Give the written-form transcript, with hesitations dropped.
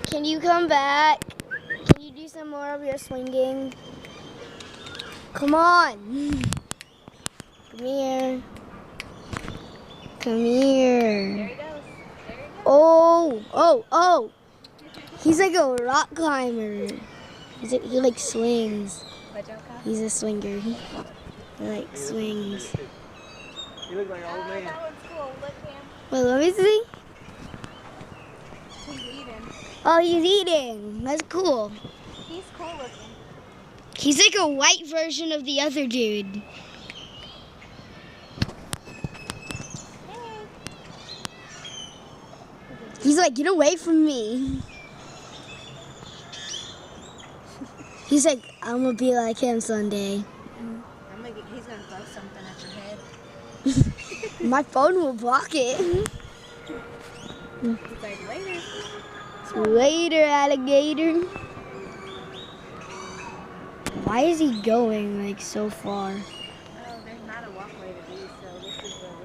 Can you come back? Can you do some more of your swinging? Come on. Come here. Come here. There he goes. There he goes. Oh. He's like a rock climber. He like swings. He's a swinger. He like swings. You look like an old man. That one's cool. Look, Cam. Wait, let me see. He's eating. Oh, he's eating. That's cool. He's cool looking. He's like a white version of the other dude. Hey. He's like, get away from me. He's like, I'm gonna be like him someday. He's gonna throw something at your head. My phone will block it. He's like, later. Later, alligator. Why is he going like so far?